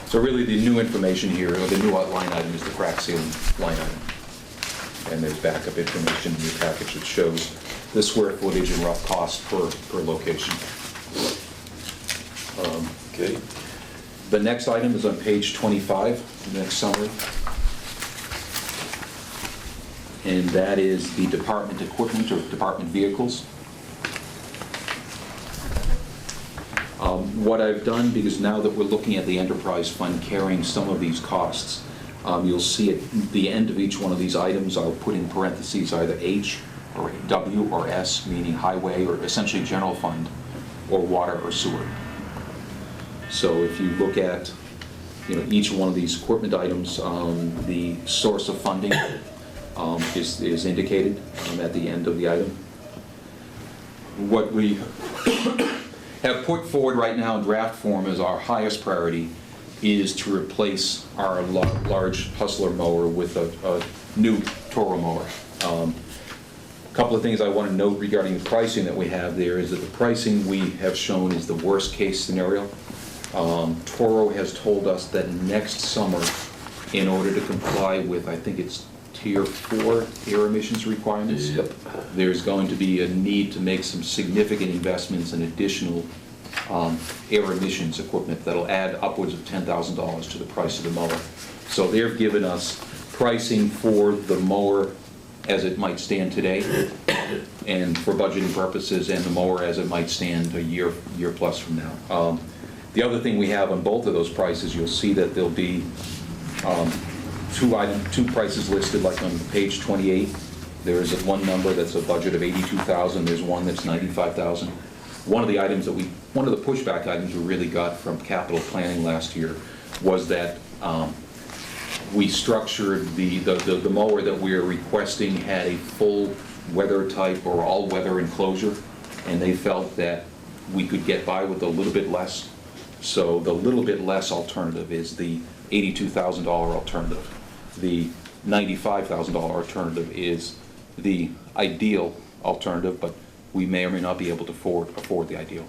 So really the new information here, or the new line item, is the crack ceiling line item. And there's backup information in your package that shows the square footage and rough cost per location. Okay. The next item is on page 25, the next summary. And that is the department equipment or department vehicles. What I've done, because now that we're looking at the enterprise fund carrying some of these costs, you'll see at the end of each one of these items, I'll put in parentheses either H or W or S, meaning highway or essentially general fund, or water or sewer. So if you look at each one of these equipment items, the source of funding is indicated at the end of the item. What we have put forward right now in draft form as our highest priority is to replace our large Hustler mower with a new Toro mower. A couple of things I want to note regarding the pricing that we have there is that the pricing we have shown is the worst case scenario. Toro has told us that next summer, in order to comply with, I think it's Tier 4 air emissions requirements, Yep. there's going to be a need to make some significant investments in additional air emissions equipment that'll add upwards of $10,000 to the price of the mower. So they've given us pricing for the mower as it might stand today, and for budgeting purposes, and the mower as it might stand a year plus from now. The other thing we have on both of those prices, you'll see that there'll be two prices listed, like on page 28. There is one number that's a budget of $82,000. There's one that's $95,000. One of the pushback items we really got from capital planning last year was that we structured the mower that we are requesting had a full weather type or all-weather enclosure, and they felt that we could get by with a little bit less. So the little bit less alternative is the $82,000 alternative. The $95,000 alternative is the ideal alternative, but we may or may not be able to afford the ideal.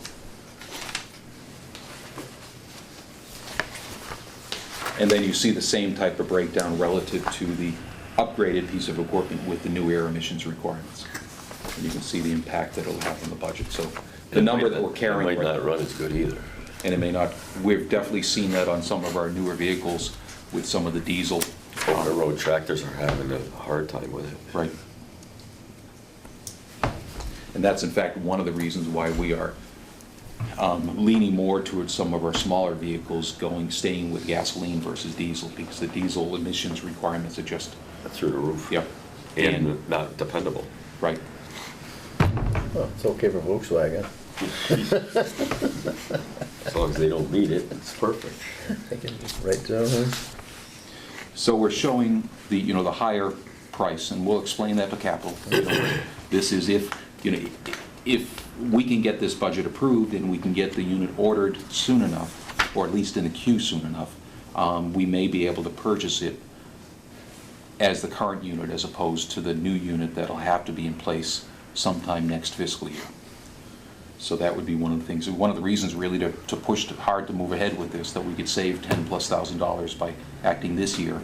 And then you see the same type of breakdown relative to the upgraded piece of equipment with the new air emissions requirements. And you can see the impact that it'll have on the budget. So the number that we're carrying It might right not run as good either. and it may not, we've definitely seen that on some of our newer vehicles with some of the diesel. Over-the-road tractors are having a hard time with it. Right. And that's in fact one of the reasons why we are leaning more towards some of our smaller vehicles staying with gasoline versus diesel, because the diesel emissions requirements are just, Through the roof. yep. And not dependable. Right. Well, it's okay for Volkswagen. As long as they don't need it, it's perfect. Right, Joe? So we're showing the, the higher price, and we'll explain that to capital. This is if we can get this budget approved and we can get the unit ordered soon enough, or at least in the queue soon enough, we may be able to purchase it as the current unit as opposed to the new unit that'll have to be in place sometime next fiscal year. So that would be one of the things, one of the reasons really to push hard to move ahead with this, that we could save $10,000+ by acting this year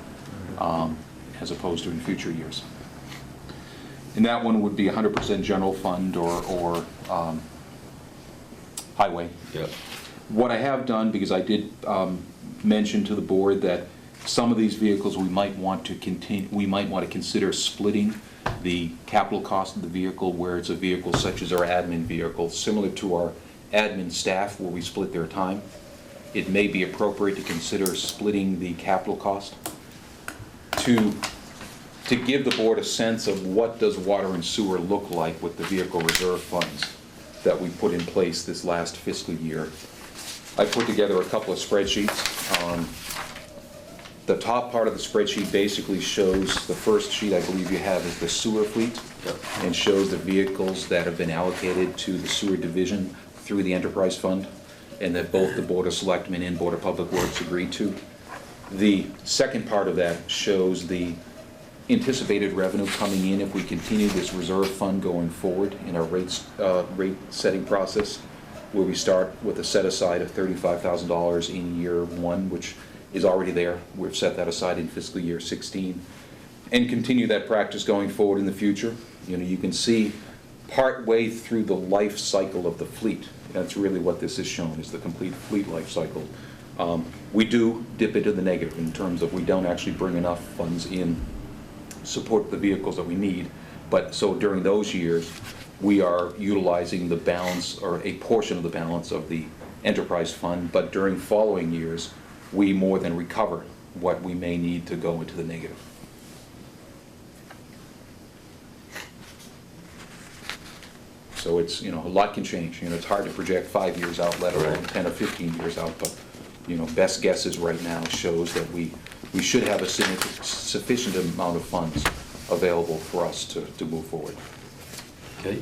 as opposed to in future years. And that one would be 100% general fund or highway. Yep. What I have done, because I did mention to the board that some of these vehicles we might want to consider splitting the capital cost of the vehicle, where it's a vehicle such as our admin vehicle, similar to our admin staff where we split their time. It may be appropriate to consider splitting the capital cost to give the board a sense of what does water and sewer look like with the vehicle reserve funds that we put in place this last fiscal year. I put together a couple of spreadsheets. The top part of the spreadsheet basically shows, the first sheet I believe you have is the sewer fleet, and shows the vehicles that have been allocated to the sewer division through the enterprise fund, and that both the Board of Selectmen and Board of Public Works agreed to. The second part of that shows the anticipated revenue coming in if we continue this reserve fund going forward in our rate setting process, where we start with a set aside of $35,000 in year one, which is already there. We've set that aside in fiscal year 16, and continue that practice going forward in the future. You can see part way through the life cycle of the fleet. That's really what this is showing, is the complete fleet life cycle. We do dip into the negative in terms of we don't actually bring enough funds in support the vehicles that we need, but so during those years we are utilizing the balance or a portion of the balance of the enterprise fund, but during following years we more than recover what we may need to go into the negative. So it's, a lot can change. It's hard to project 5 years out, let alone 10 or 15 years out, but best guesses right now shows that we should have a sufficient amount of funds available for us to move forward. Okay.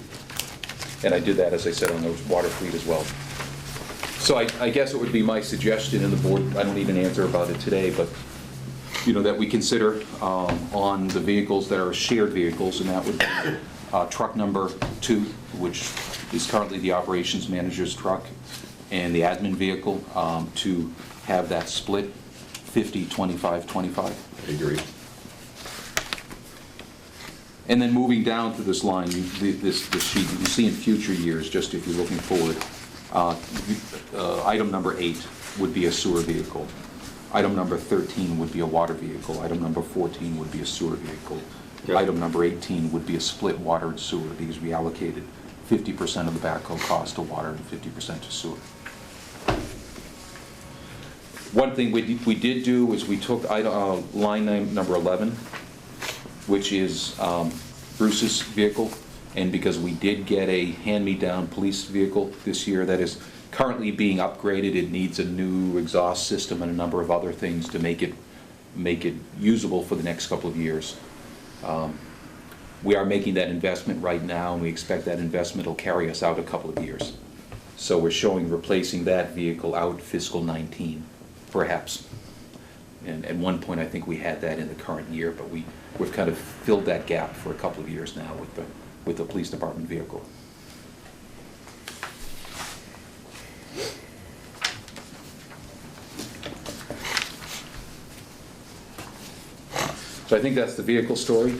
And I did that, as I said, on the water fleet as well. So I guess it would be my suggestion, and the board, I don't need an answer about it today, but that we consider on the vehicles that are shared vehicles, and that would be truck number 2, which is currently the operations manager's truck, and the admin vehicle, to have that split 50, 25, 25. I agree. And then moving down to this line, this sheet, you can see in future years, just if you're looking forward, item number 8 would be a sewer vehicle. Item number 13 would be a water vehicle. Item number 14 would be a sewer vehicle. Yep. Item number 18 would be a split water and sewer, because we allocated 50% of the backhoe cost to water and 50% to sewer. One thing we did do is we took line number 11, which is Bruce's vehicle, and because we did get a hand-me-down police vehicle this year that is currently being upgraded, it needs a new exhaust system and a number of other things to make it usable for the next couple of years. We are making that investment right now, and we expect that investment will carry us out a couple of years. So we're showing replacing that vehicle out fiscal 19, perhaps. And at one point, I think we had that in the current year, but we've kind of filled that gap for a couple of years now with the police department vehicle. So I think that's the vehicle story.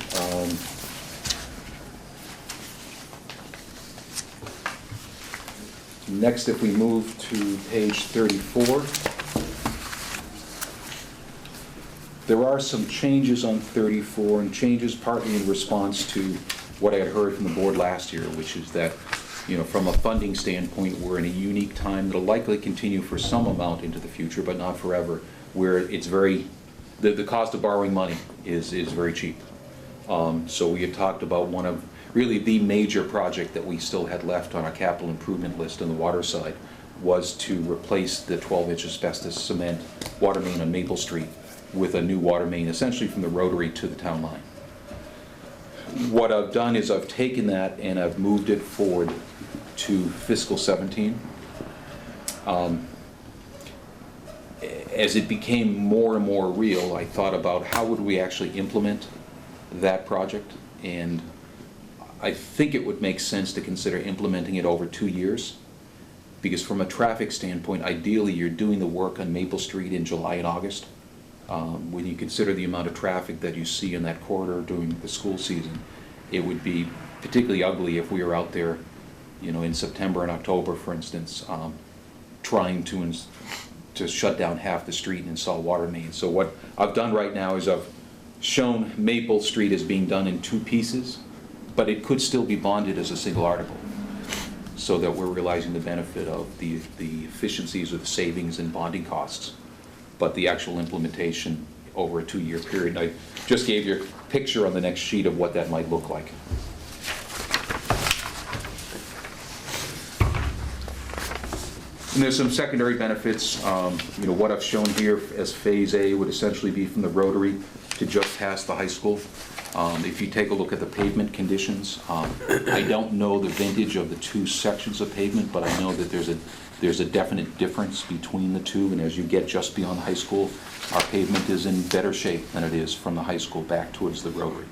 Next, if we move to page 34, there are some changes on 34, and changes partly in response to what I had heard from the board last year, which is that, from a funding standpoint, we're in a unique time that'll likely continue for some amount into the future, but not forever, where it's the cost of borrowing money is very cheap. So we had talked about one of, really the major project that we still had left on our capital improvement list on the water side was to replace the 12-inch asbestos cement water main on Maple Street with a new water main, essentially from the Rotary to the town line. What I've done is I've taken that and I've moved it forward to fiscal 17. As it became more and more real, I thought about how would we actually implement that project, and I think it would make sense to consider implementing it over 2 years, because from a traffic standpoint, ideally you're doing the work on Maple Street in July and August. When you consider the amount of traffic that you see in that corridor during the school season, it would be particularly ugly if we were out there, in September and October, for instance, trying to shut down half the street and install water mains. So what I've done right now is I've shown Maple Street as being done in 2 pieces, but it could still be bonded as a single article, so that we're realizing the benefit of the efficiencies or the savings in bonding costs, but the actual implementation over a 2-year period. I just gave you a picture on the next sheet of what that might look like. And there's some secondary benefits. What I've shown here as Phase A would essentially be from the Rotary to just past the high school. If you take a look at the pavement conditions, I don't know the vintage of the 2 sections of pavement, but I know that there's a definite difference between the 2, and as you get just beyond the high school, our pavement is in better shape than it is from the high school back towards the Rotary.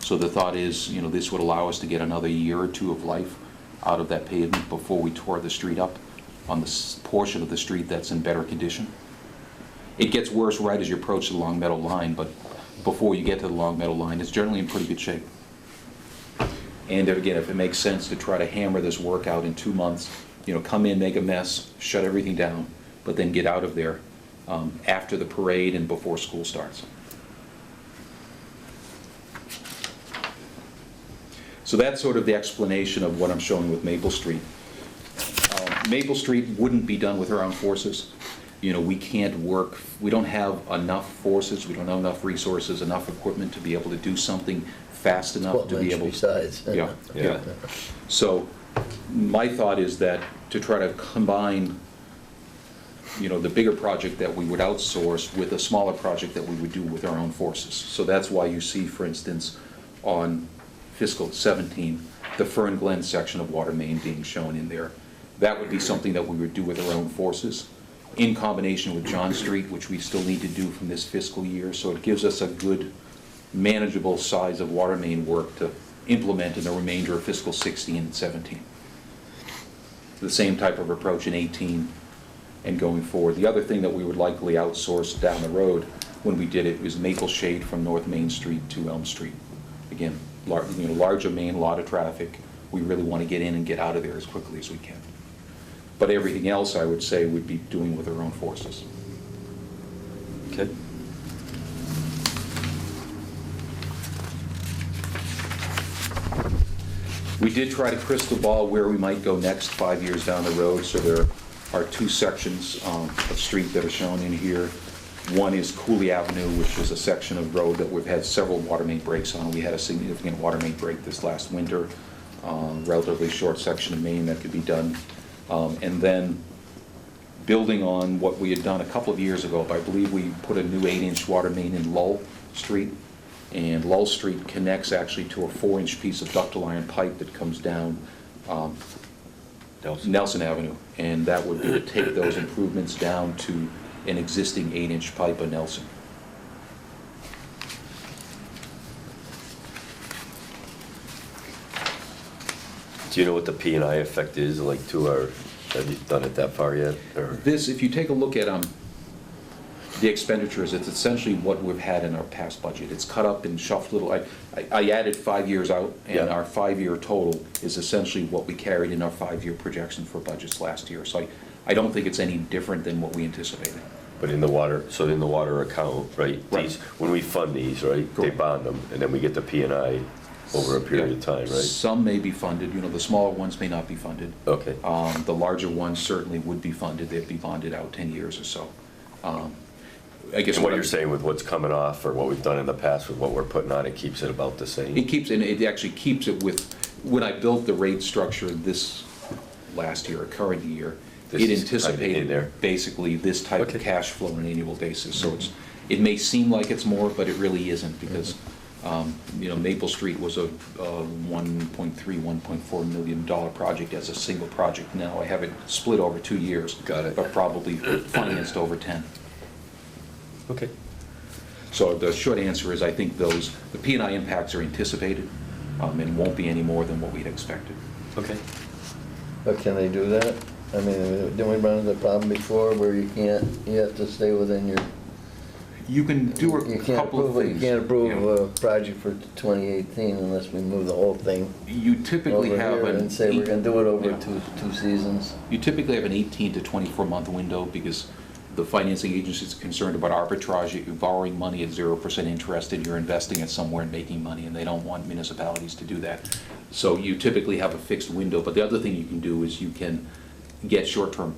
So the thought is, this would allow us to get another year or 2 of life out of that pavement before we tore the street up on the portion of the street that's in better condition. It gets worse right as you approach the Long Meadow line, but before you get to the Long Meadow line, it's generally in pretty good shape. And again, if it makes sense to try to hammer this work out in 2 months, come in, make a mess, shut everything down, but then get out of there after the parade and before school starts. So that's sort of the explanation of what I'm showing with Maple Street. Maple Street wouldn't be done with our own forces. We can't work, we don't have enough forces, we don't have enough resources, enough equipment to be able to do something fast enough to be able to. Besides. Yeah. So my thought is that to try to combine, the bigger project that we would outsource with a smaller project that we would do with our own forces. So that's why you see, for instance, on fiscal 17, the Fern Glen section of water main being shown in there. That would be something that we would do with our own forces, in combination with John Street, which we still need to do from this fiscal year. So it gives us a good, manageable size of water main work to implement in the remainder of fiscal 16 and 17. The same type of approach in 18 and going forward. The other thing that we would likely outsource down the road when we did it was Maple Shade from North Main Street to Elm Street. Again, larger main, lot of traffic. We really want to get in and get out of there as quickly as we can. But everything else, I would say, would be doing with our own forces. Okay. We did try to crystal ball where we might go next 5 years down the road, so there are 2 sections of street that are shown in here. One is Cooley Avenue, which is a section of road that we've had several water main breaks on. We had a significant water main break this last winter, relatively short section of main that could be done. And then building on what we had done a couple of years ago, I believe we put a new 8-inch water main in Lull Street, and Lull Street connects actually to a 4-inch piece of ductile iron pipe that comes down Nelson Avenue, and that would be to take those improvements down to an existing 8-inch pipe on Nelson. Do you know what the P&I effect is, like, to our, have you done it that far yet? Or? This, if you take a look at the expenditures, it's essentially what we've had in our past budget. It's cut up and shuffled little. I added 5 years out, and Yeah. our 5-year total is essentially what we carried in our 5-year projection for budgets last year. So I don't think it's any different than what we anticipated. But in the water, so in the water account, right? Right. These, when we fund these, right, they Correct. bond them, and then we get the P&I over a period of time, right? Some may be funded, the smaller ones may not be funded. Okay. The larger ones certainly would be funded, they'd be bonded out 10 years or so. I guess And what you're saying with what's coming off, or what we've done in the past with what we're putting on, it keeps it about the same? It keeps, and it actually keeps it with, when I built the rate structure this last year, or current year, This it is kind of in there. anticipated basically this type of Okay. cash flow on an annual basis. So it may seem like it's more, but it really isn't, because, Maple Street was a $1.3, $1.4 million project as a single project. Now I have it split over 2 years. Got it. But probably financed over 10. Okay. So the short answer is, I think the P&I impacts are anticipated, and won't be any more than what we'd expected. Okay. But can they do that? I mean, didn't we run into the problem before where you have to stay within your, You can do a you can't couple of approve, things. you can't approve Yeah. a project for 2018 unless we move the whole thing You typically over have here an and say we're gonna do it over Yeah. two seasons. You typically have an 18 to 24-month window, because the financing agency is concerned about arbitrage. You're borrowing money at 0% interest, and you're investing it somewhere and making money, and they don't want municipalities to do that. So you typically have a fixed window. But the other thing you can do is you can get short-term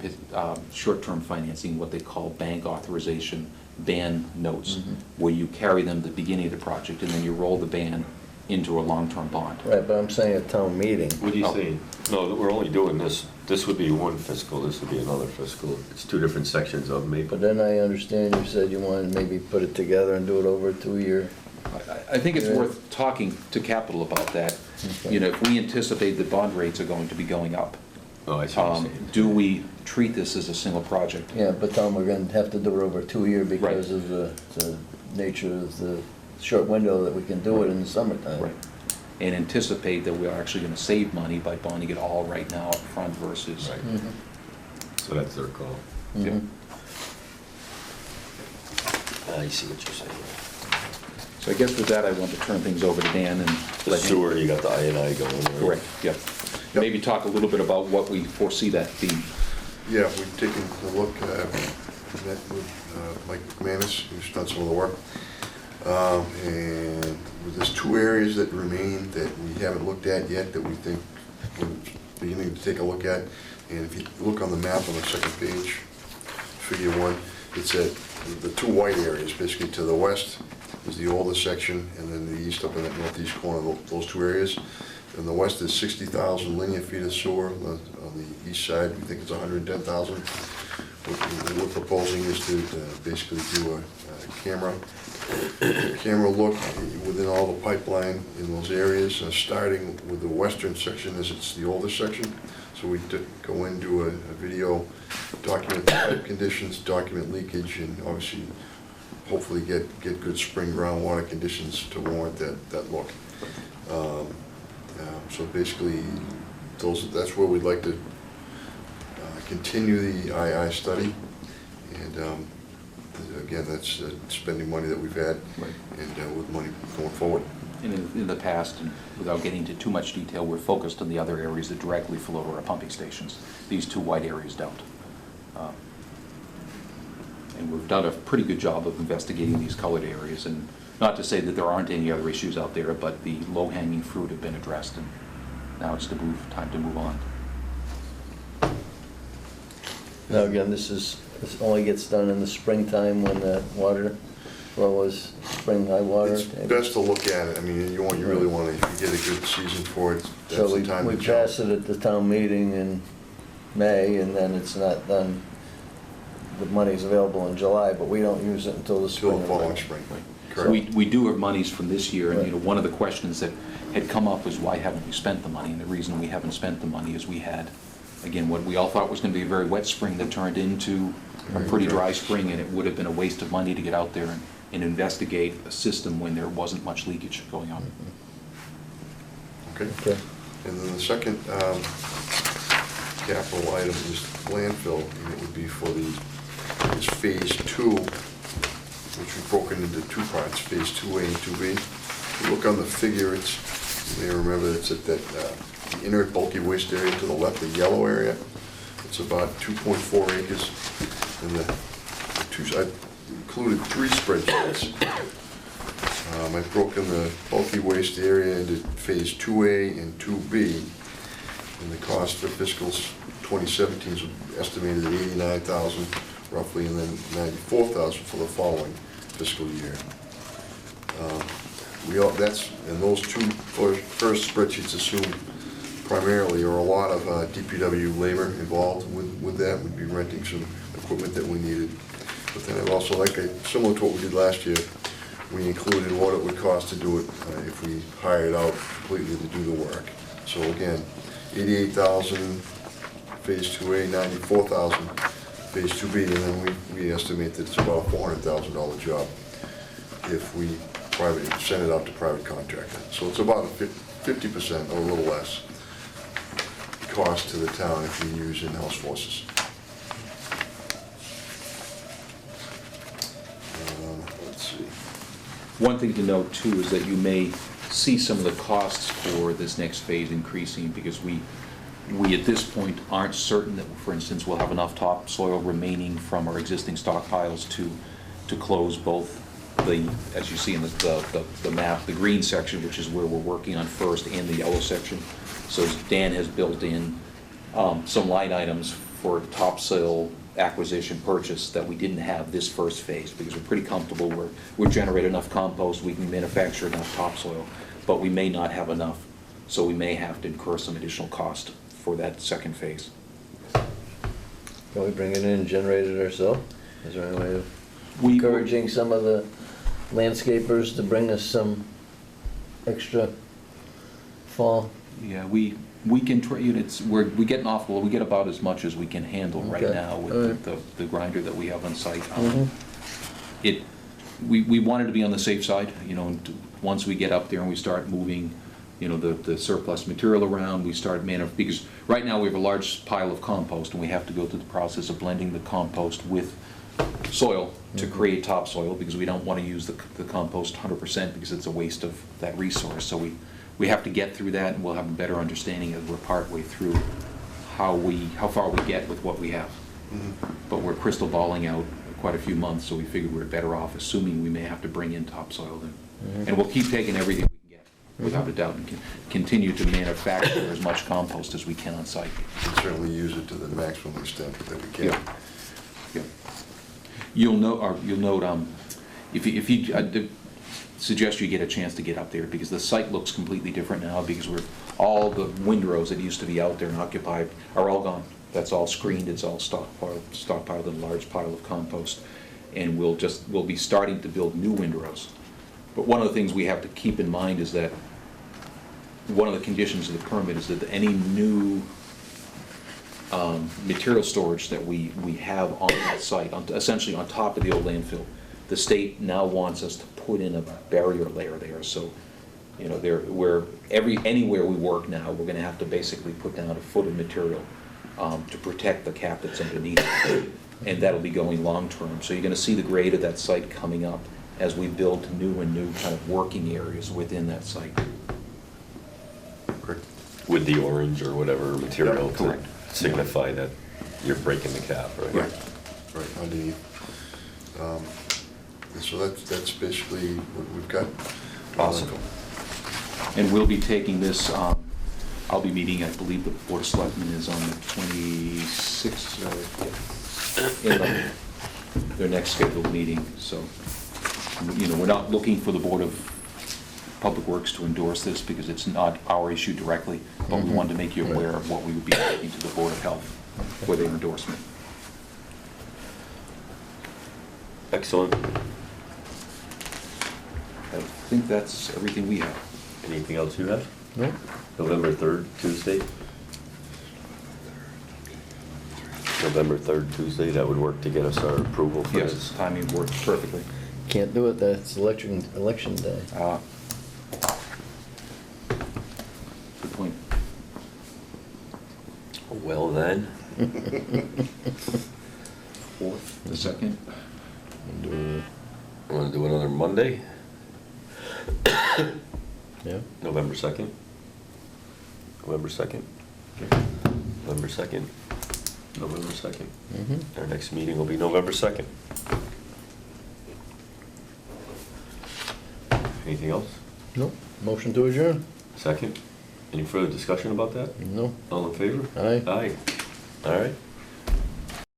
financing, what they call bank authorization ban notes, where you carry them at the beginning of the project, and then you roll the ban into a long-term bond. Right, but I'm saying a town meeting. What are you Oh. saying? No, we're only doing this, this would be one fiscal, this would be another fiscal. It's two different sections of Maple. But then I understand you said you wanted to maybe put it together and do it over a 2-year. I think it's Yeah. worth talking to capital about that. Okay. If we anticipate that bond rates are going to be going up, Oh, I see what you're saying. do we treat this as a single project? Yeah, but Tom, we're gonna have to do it over a 2-year because Right. of the nature of the short window that we can do it in the summertime. Right. And anticipate that we're actually gonna save money by bonding it all right now up front versus. Right. Mhm. So that's their call. Yeah. Mhm. I see what you're saying. So I guess with that, I want to turn things over to Dan and The let him. sewer, you got the I&I going, right? Correct, yeah. Yep. Maybe talk a little bit about what we foresee that being. Yeah, we've taken a look, met with Mike McManus, who's done some of the work. And there's 2 areas that remain that we haven't looked at yet that we think we're beginning to take a look at. And if you look on the map on the second page, figure 1, it's at the 2 white areas, basically to the west is the oldest section, and then the east up in that northeast corner, those 2 areas. In the west is 60,000 linear feet of sewer. On the east side, we think it's 110,000. What we're proposing is to basically do a camera look within all the pipeline in those areas, starting with the western section as it's the oldest section. So we go in, do a video, document the pipe conditions, document leakage, and obviously, hopefully get good spring groundwater conditions to warrant that look. So basically, that's where we'd like to continue the II study. And again, that's spending money that we've had, Right. and with money going forward. And in the past, and without getting into too much detail, we're focused on the other areas that directly flow to our pumping stations. These 2 white areas don't. And we've done a pretty good job of investigating these colored areas, and not to say that there aren't any other issues out there, but the low-hanging fruit have been addressed, and now it's time to move on. Now, again, this only gets done in the springtime when the water flow is spring high water. It's best to look at it. I mean, you really want to, if you get a good season for it, So that's we the time to jump. pass it at the town meeting in May, and then it's not done, the money's available in July, but we don't use it until the spring. Till the following spring. Correct. We do have monies from this year, and Right. one of the questions that had come up was, why haven't we spent the money? And the reason we haven't spent the money is we had, again, what we all thought was going to be a very wet spring that turned into a pretty dry spring, and it would have been a waste of money to get out there and investigate a system when there wasn't much leakage going on. Okay. Okay. And then the second capital item is landfill, and it would be for is phase 2, which we've broken into 2 parts, phase 2A and 2B. If you look on the figure, you may remember it's at that the inert bulky waste area to the left, the yellow area. It's about 2.4 acres, and I included 3 spreadsheets. I've broken the bulky waste area into Phase 2A and 2B. And the cost for fiscal 2017 is estimated at $89,000 roughly, and then $94,000 for the following fiscal year. And those two first spreadsheets assume primarily, or a lot of DPW labor involved with that. We'd be renting some equipment that we needed. But then I've also, similar to what we did last year, we included what it would cost to do it if we hired out completely to do the work. So again, $88,000 Phase 2A, $94,000 Phase 2B, and then we estimate that it's about a $400,000 job if we send it out to private contractor. So it's about a 50% or a little less cost to the town if we use in-house forces. Let's see. One thing to note too is that you may see some of the costs for this next phase increasing because we at this point aren't certain that, for instance, we'll have enough topsoil remaining from our existing stockpiles to close both the, as you see in the map, the green section, which is where we're working on first, and the yellow section. So Dan has built in some line items for topsoil acquisition purchase that we didn't have this first phase, because we're pretty comfortable we generate enough compost, we can manufacture enough topsoil, but we may not have enough, so we may have to incur some additional cost for that second phase. Can we bring it in and generate it ourselves? Is there any way of We- encouraging some of the landscapers to bring us some extra fall? Yeah, we can, we get an awful, we get about as much as we can handle right Okay. now All with right. the grinder that we have on site. Mhm. We wanted to be on the safe side, once we get up there and we start moving, the surplus material around, we start because right now we have a large pile of compost and we have to go through the process of blending the compost with soil to create topsoil, because we don't want to use the compost 100% because it's a waste of that resource. So we have to get through that, and we'll have a better understanding as we're partway through how far we get with what we have. But we're crystal balling out quite a few months, so we figured we're better off assuming we may have to bring in topsoil then. And we'll keep taking everything we can get, without a doubt, and continue to manufacture as much compost as we can on site. We can certainly use it to the maximum extent that we can. Yeah. You'll note, if you, I'd suggest you get a chance to get up there, because the site looks completely different now, because all the windrows that used to be out there and occupied are all gone. That's all screened, it's all stockpiled in a large pile of compost, and we'll be starting to build new windrows. But one of the things we have to keep in mind is that one of the conditions of the permit is that any new material storage that we have on that site, essentially on top of the old landfill, the state now wants us to put in a barrier layer there. So, anywhere we work now, we're going to have to basically put down a foot of material to protect the cap that's underneath it, and that'll be going long term. So you're going to see the grade of that site coming up as we build new kind of working areas within that site. Correct. With the orange or whatever material to Correct. signify that you're breaking the cap, right? Right, underneath. And so that's basically what we've got. Awesome. And we'll be taking this, I'll be meeting, I believe the Board of Selectmen is on the 26th, in their next scheduled meeting, so, we're not looking for the Board of Public Works to endorse this, because it's not our issue directly, but we wanted to make you aware of what we would be taking to the Board of Health for their endorsement. Excellent. I think that's everything we have. Anything else you have? No? November 3rd, Tuesday? November 3rd, Tuesday, that would work to get us our approval for Yes, this? timing works perfectly. Can't do it, that's election day. Good point. Well then, Fourth, the second? want to do another Monday? Yeah? November 2nd? November 2nd? November 2nd? November 2nd. Mm-hmm. Our next meeting will be November 2nd. Anything else? No, motion to adjourn? Second? Any further discussion about that? No, All in favor? aye. Aye. All right.